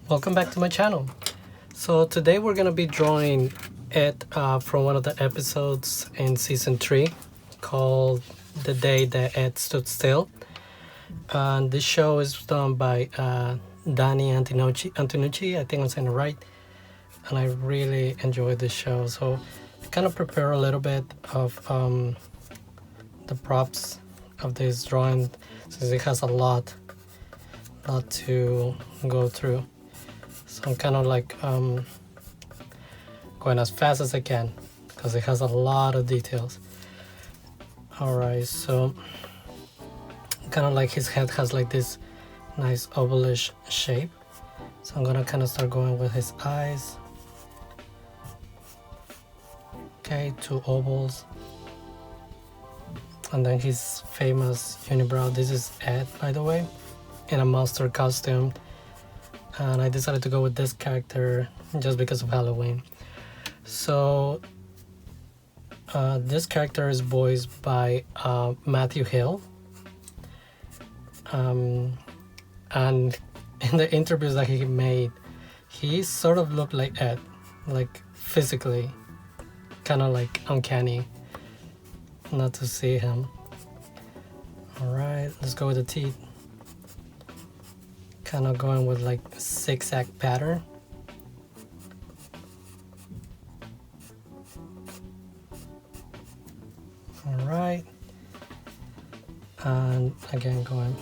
Welcome back to my channel. So today we're gonna be drawing it from one of the episodes in season 3 called The Day That Ed Stood Still. And this show is done by Danny Antonucci, I think I'm saying it right. And I really enjoyed this show. So I kind of prepare a little bit of the props of this drawing since it has a lot to go through. So I'm kind of like going as fast as I can because it has a lot of details. Alright, so kind of like his head has like this nice ovalish shape. So I'm gonna kind of start going with his eyes. Okay, 2 ovals. And then his famous unibrow. This is Ed, by the way, in a monster costume. And I decided to go with this character just because of Halloween. So this character is voiced by Matthew Hill. And in the interviews that he made, he sort of looked like Ed, like physically, kind of like uncanny not to see him. Alright, let's go with the teeth. Kind of going with like a zigzag pattern. Alright, and again going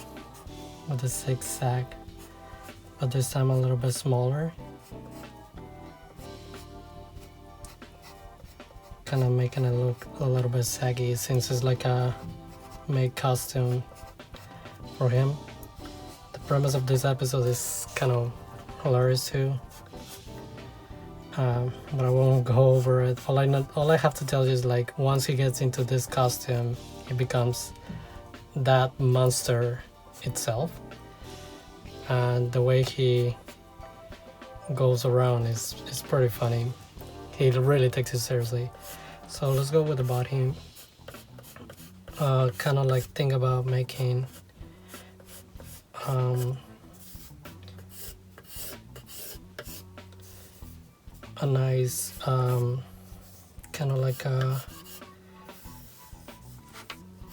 with the zigzag, but this time a little bit smaller. Kind of making it look a little bit saggy since it's like a made costume for him. The premise of this episode is kind of hilarious too, but I won't go over it. All I have to tell you is like once he gets into this costume, he becomes that monster itself, and the way he goes around is pretty funny. He really takes it seriously. So let's go with the body. Kind of like think about making a nice kind of like a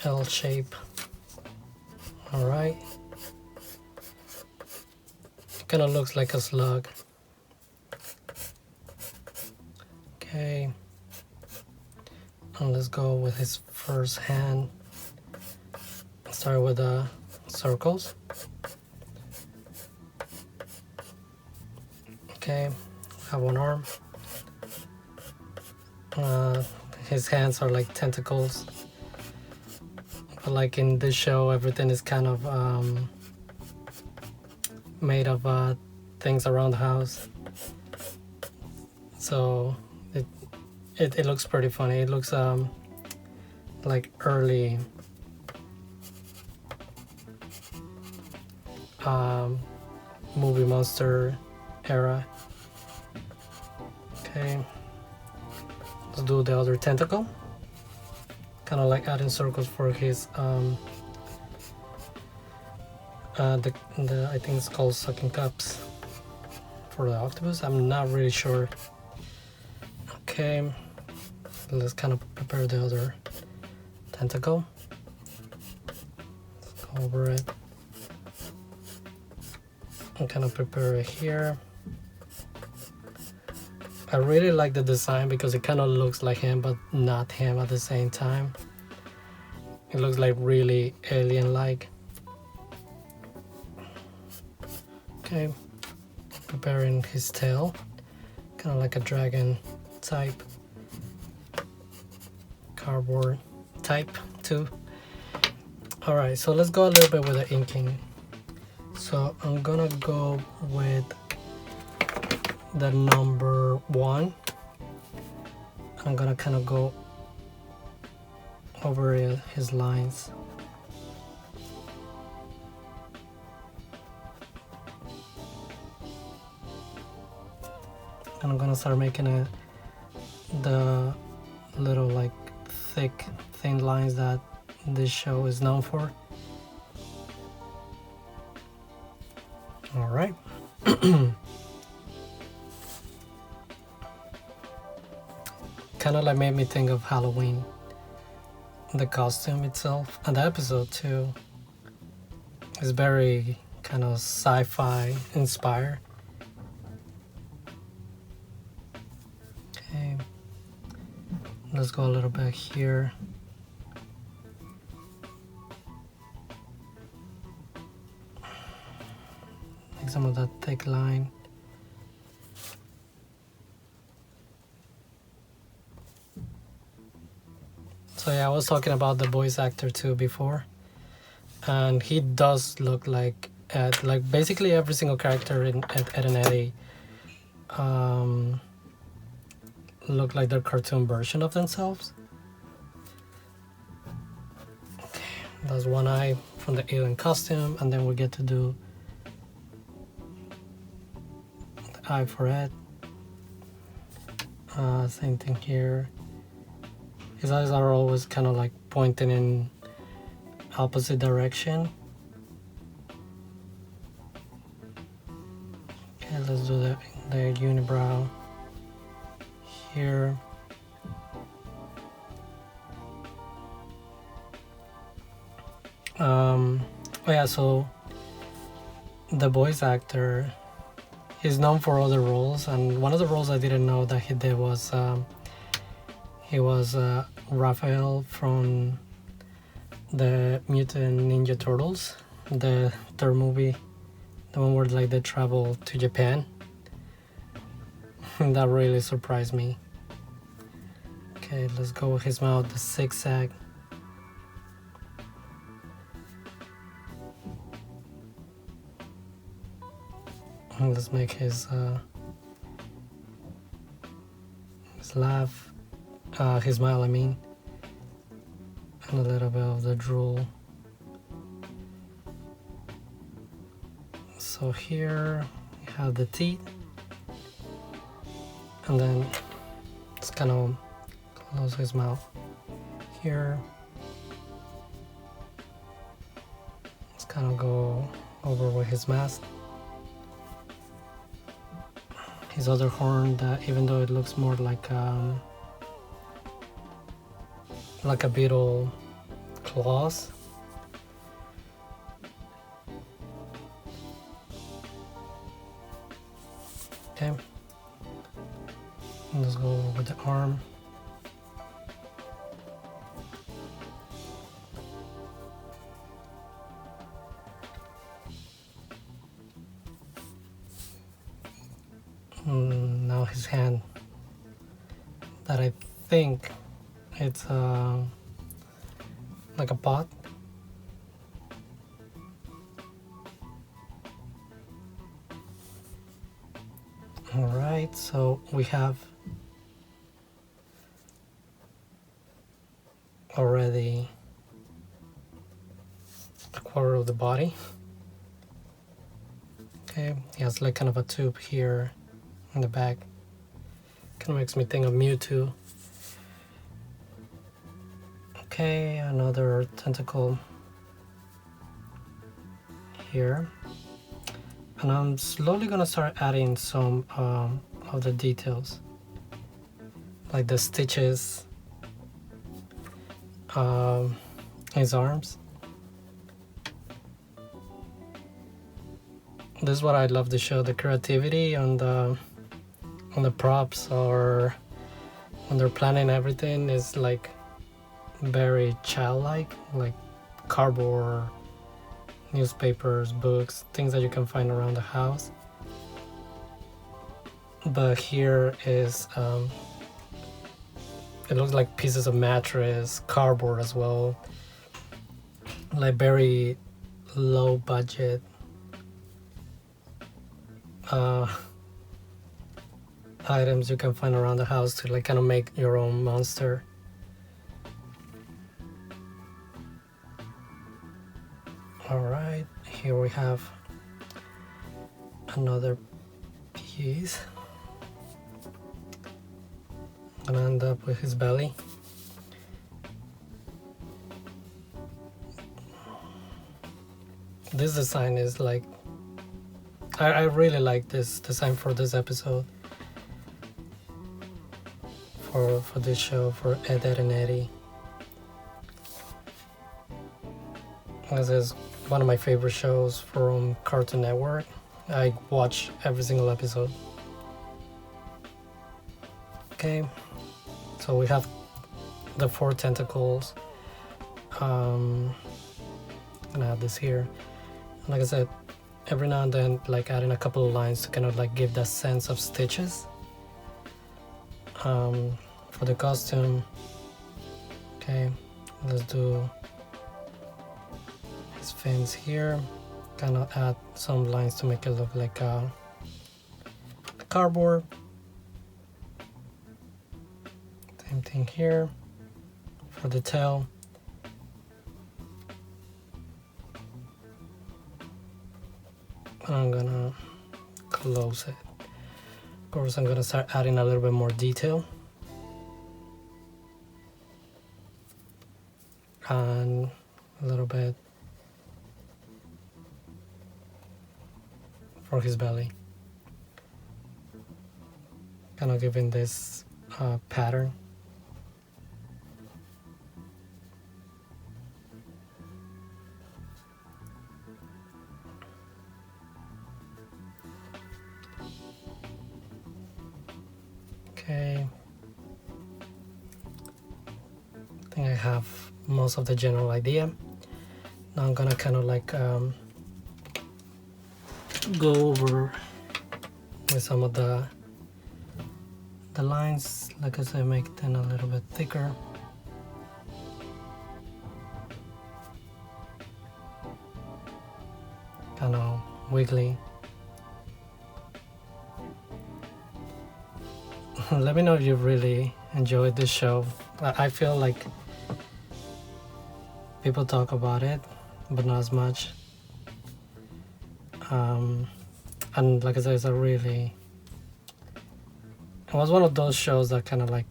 L shape. Alright, kind of looks like a slug. Okay, and let's go with his first hand. Start with the circles. Okay, have one arm. His hands are like tentacles, but like in this show everything is kind of made of things around the house, so it looks pretty funny. It looks like early movie monster era. Okay, let's do the other tentacle. Kind of like adding circles for his the I think it's called sucking cups for the octopus. I'm not really sure. Okay, let's kind of prepare the other tentacle. Let's go over it and kind of prepare it here. I really like the design because it kind of looks like him but not him at the same time. It looks like really alien-like. Okay, preparing his tail, kind of like a dragon type, cardboard type too. Alright, so let's go a little bit with the inking. So I'm gonna go with the number 1. I'm gonna kind of go over his lines. And I'm gonna start making the little like thick thin lines that this show is known for. All right. kind of like made me think of Halloween, the costume itself, and the episode too. It's very kind of sci-fi inspired. Okay, let's go a little bit here. Like some of that thick line. So yeah, I was talking about the voice actor too before, and he does look like Ed. Like basically every single character in Ed and Eddy look like their cartoon version of themselves. Okay, that's one eye from the alien costume, and then we get to do the eye for Ed. Same thing here. His eyes are always kind of like pointing in opposite direction. Okay, let's do the unibrow here. Oh yeah, so the voice actor, he's known for other roles, and one of the roles I didn't know that he did was he was Raphael from the Mutant Ninja Turtles, the third movie, the one where like they travel to Japan. That really surprised me. Okay, let's go with his mouth, the zigzag. And let's make his laugh. His smile, I mean, and a little bit of the drool. So here we have the teeth, and then just kind of close his mouth here. Let's kind of go over with his mask. His other horn, that even though it looks more like a beetle claws. Okay, let's go with the arm. Now his hand, that I think it's like a pot. Alright, so we have already a quarter of the body. Okay, he has like kind of a tube here in the back. Kind of makes me think of Mewtwo. Okay, another tentacle here. And I'm slowly gonna start adding some of the details, like the stitches, his arms. This is what I love to show, the creativity on the props, or when they're planning everything is like very childlike, like cardboard, newspapers, books, things that you can find around the house. But here is it looks like pieces of mattress, cardboard as well, like very low budget items you can find around the house to like kind of make your own monster. Alright, here we have another piece. I'm gonna end up with his belly. This design is like, I really like this design for this episode, for this show, for Eddy and Eddy. This is one of my favorite shows from Cartoon Network. I watch every single episode. Okay, so we have the 4 tentacles. I'm gonna have this here. Like I said, every now and then, like adding a couple of lines to kind of like give that sense of stitches. For the costume, okay, let's do his fins here. Kind of add some lines to make it look like a cardboard. Same thing here for the tail. I'm gonna close it. Of course, I'm gonna start adding a little bit more detail. And a little bit for his belly. Kind of giving this pattern. Okay, I think I have most of the general idea. Now I'm gonna kind of like go over with some of the lines. Like I said, make them a little bit thicker. Kind of wiggly. Let me know if you really enjoyed this show. I feel like people talk about it, but not as much. And like I said, it was one of those shows that kind of like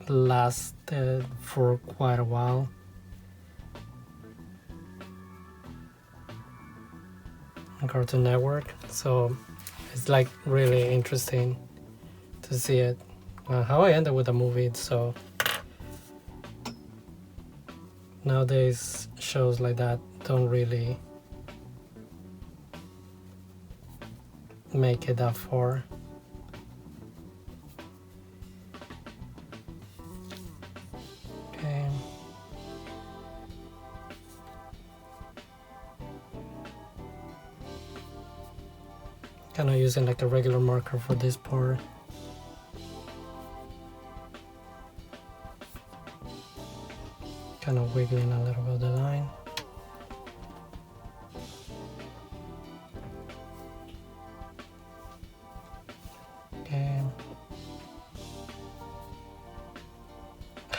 lasted for quite a while. On Cartoon Network, so it's like really interesting to see it. How I ended with a movie, so nowadays shows like that don't really make it that far. Okay. Kind of using like a regular marker for this part. Kind of wiggling a little bit of the line. Okay.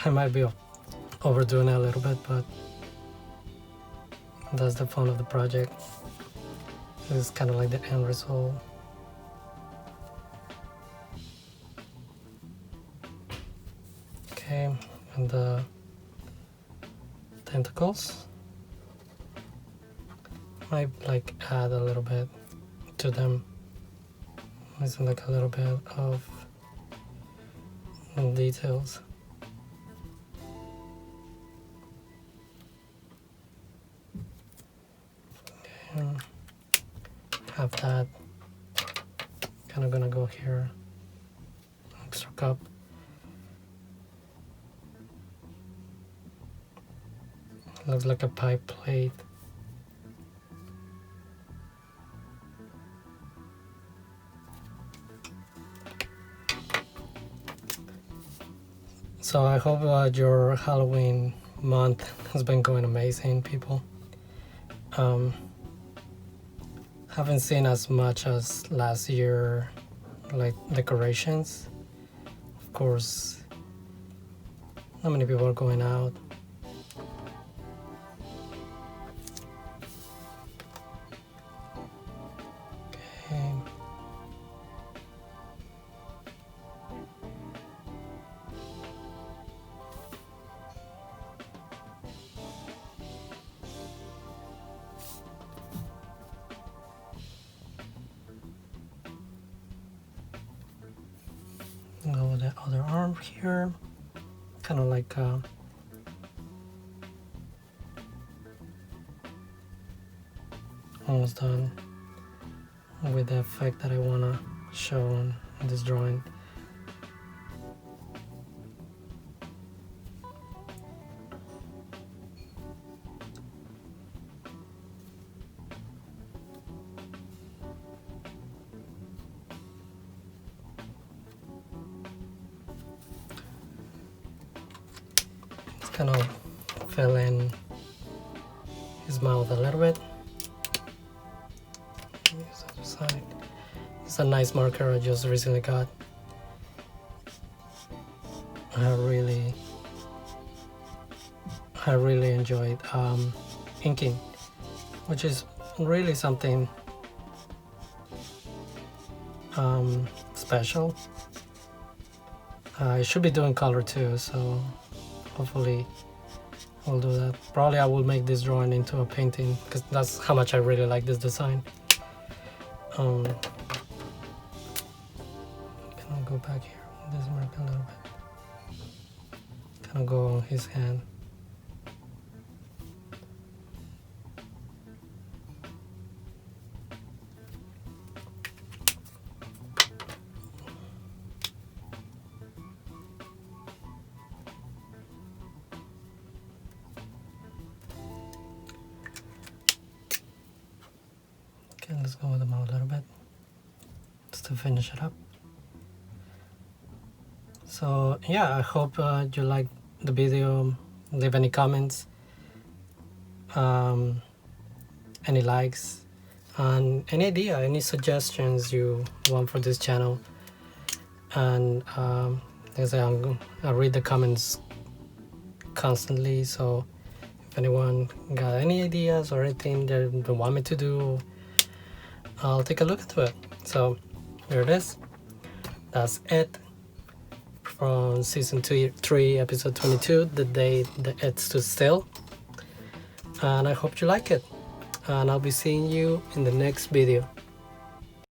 I might be overdoing it a little bit, but that's the fun of the project. It's kind of like the end result. Okay, and the tentacles. Might like add a little bit to them. Missing like a little bit of details. Okay. Have that. Kind of gonna go here. Extra cup. Looks like a pie plate. So I hope your Halloween month has been going amazing, people. Haven't seen as much as last year, like decorations. Of course, not many people are going out. Okay. Go with the other arm here, kind of like almost done with the effect that I want to show in this drawing. It's kind of fill in his mouth a little bit. It's a nice marker I just recently got. I really enjoyed inking, which is really something special. I should be doing color too, so hopefully I'll do that. Probably I will make this drawing into a painting because that's how much I really like this design. Can I go back here? This mark a little bit. Kind of go on his hand. Okay, let's go with the mouth a little bit just to finish it up. So yeah, I hope you like the video. Leave any comments, any likes, and any idea, any suggestions you want for this channel. And as I read the comments constantly, so if anyone got any ideas or anything that they want me to do, I'll take a look into it. So here it is. That's it from season 3, episode 22, the day the Ed stood still. And I hope you like it. And I'll be seeing you in the next video.